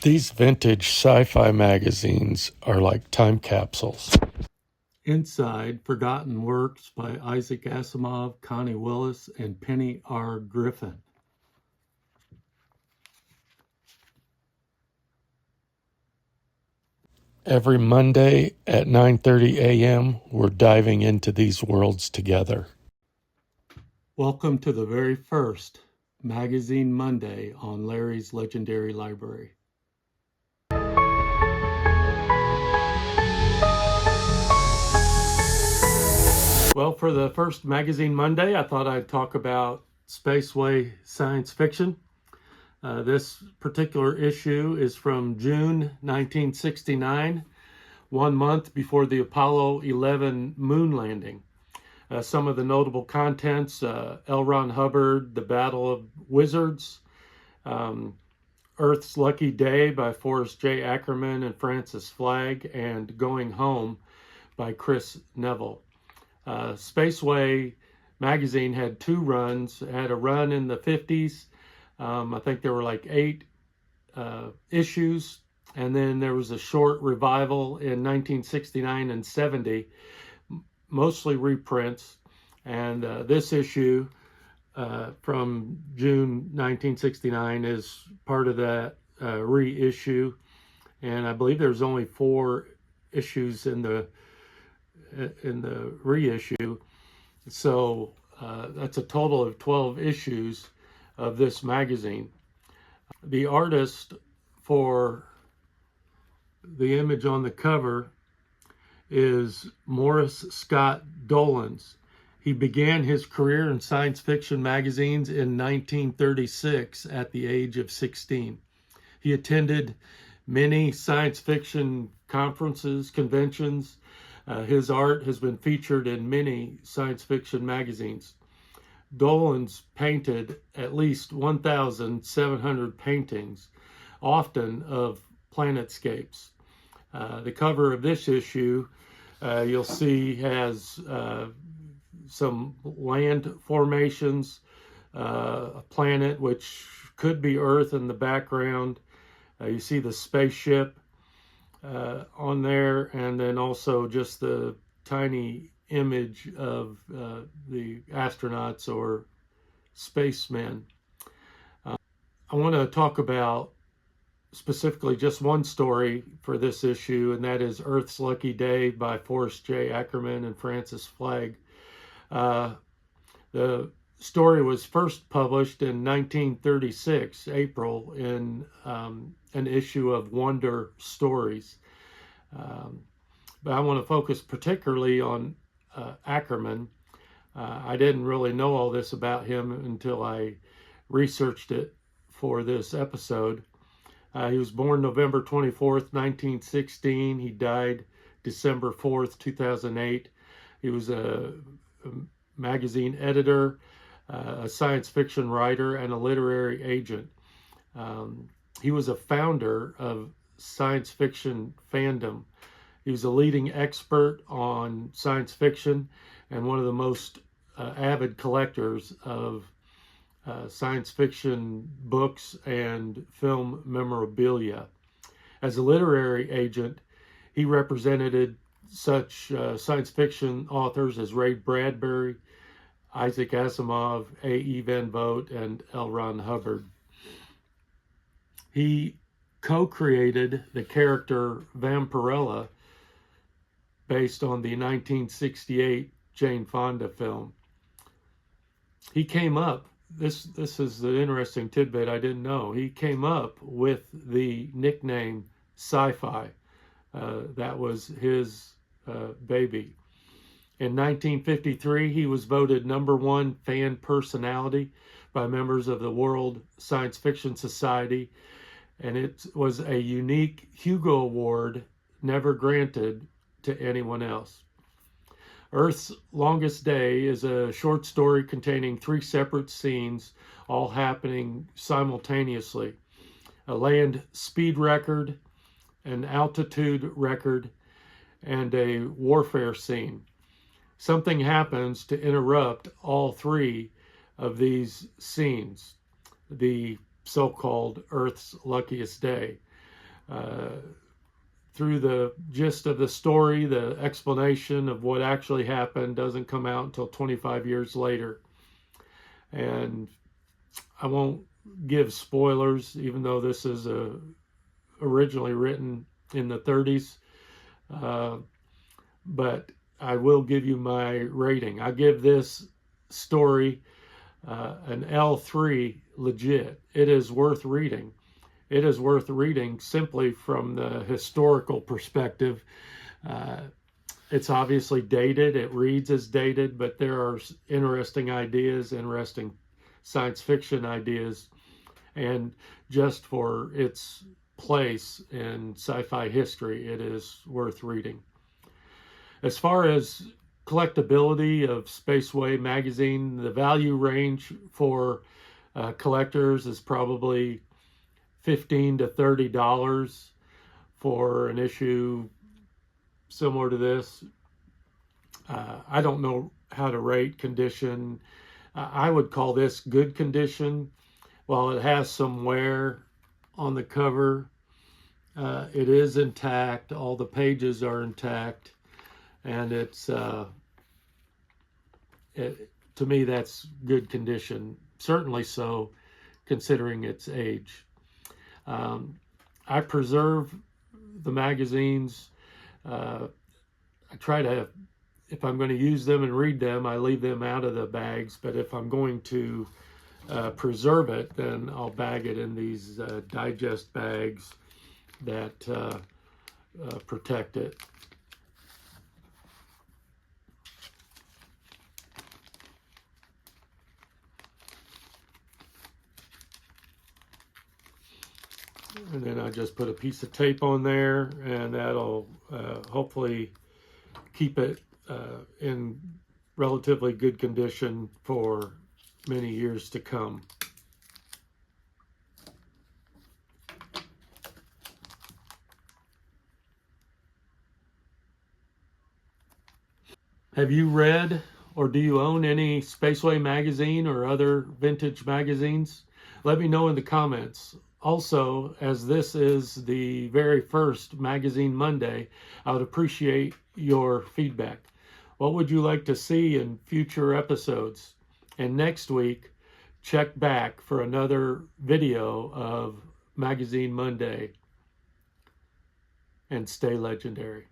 These vintage sci-fi magazines are like time capsules. Inside, forgotten works by Isaac Asimov, Connie Willis, and Penny R. Griffin. Every Monday at 9:30 a.m., we're diving into these worlds together. Welcome to the very first Magazine Monday on Larry's Legendary Library. Well, for the first Magazine Monday, I thought I'd talk about Spaceway Science Fiction. This particular issue is from June 1969, 1 month before the Apollo 11 moon landing. Some of the notable contents: L. Ron Hubbard, The Battle of Wizards, Earth's Lucky Day by Forrest J. Ackerman and Francis Flagg, and Going Home by Kris, Neville. Spaceway magazine had two runs. It had a run in the 50s. I think there were like 8 issues, and then there was a short revival in 1969 and 70, mostly reprints. And this issue from June 1969 is part of that reissue, and I believe there's only 4 issues in the reissue, so that's a total of 12 issues of this magazine. The artist for the image on the cover is Morris Scott Dolans. He began his career in science fiction magazines in 1936 at the age of 16. He attended many science fiction conferences, conventions. His art has been featured in many science fiction magazines. Dolans painted at least 1,700 paintings, often of planetscapes. The cover of this issue, you'll see, has some land formations, a planet which could be Earth in the background. You see the spaceship on there, and then also just the tiny image of the astronauts or spacemen. I want to talk about specifically just one story for this issue, and that is Earth's Lucky Day by Forrest J. Ackerman and Francis Flagg. The story was first published in 1936, April, in an issue of Wonder Stories. But I want to focus particularly on Ackerman. I didn't really know all this about him until I researched it for this episode. He was born November 24th, 1916. He died December 4th, 2008. He was a magazine editor, a science fiction writer, and a literary agent. He was a founder of science fiction fandom. He was a leading expert on science fiction and one of the most avid collectors of science fiction books and film memorabilia. As a literary agent, he represented such science fiction authors as Ray Bradbury, Isaac Asimov, A.E. Van Vogt, and L. Ron Hubbard. He co-created the character Vampirella based on the 1968 Jane Fonda film. He came up, this is the interesting tidbit I didn't know, he came up with the nickname sci-fi. That was his baby. In 1953, he was voted #1 fan personality by members of the World Science Fiction Society, and it was a unique Hugo Award never granted to anyone else. Earth's Longest Day is a short story containing 3 separate scenes, all happening simultaneously. A land speed record, an altitude record, and a warfare scene. Something happens to interrupt all 3 of these scenes, the so-called Earth's Luckiest Day. through the gist of the story, the explanation of what actually happened doesn't come out until 25 years later. And I won't give spoilers, even though this is originally written in the 30s. But I will give you my rating. I give this story an L3 legit. It is worth reading. It is worth reading simply from the historical perspective. It's obviously dated. It reads as dated, but there are interesting ideas, interesting science fiction ideas, and just for its place in sci-fi history, it is worth reading. As far as collectibility of Spaceway magazine, the value range for collectors is probably $15 to $30 for an issue similar to this. I don't know how to rate condition. I would call this good condition. While it has some wear on the cover, it is intact. All the pages are intact, and it's to me, that's good condition. Certainly so, considering its age. I preserve the magazines. I try to, if I'm going to use them and read them, I leave them out of the bags. But if I'm going to preserve it, then I'll bag it in these digest bags that protect it. And then I just put a piece of tape on there, and that'll hopefully keep it in relatively good condition for many years to come. Have you read or do you own any Spaceway magazine or other vintage magazines? Let me know in the comments. Also, as this is the very first Magazine Monday, I would appreciate your feedback. What would you like to see in future episodes? And next week, check back for another video of Magazine Monday. And stay legendary.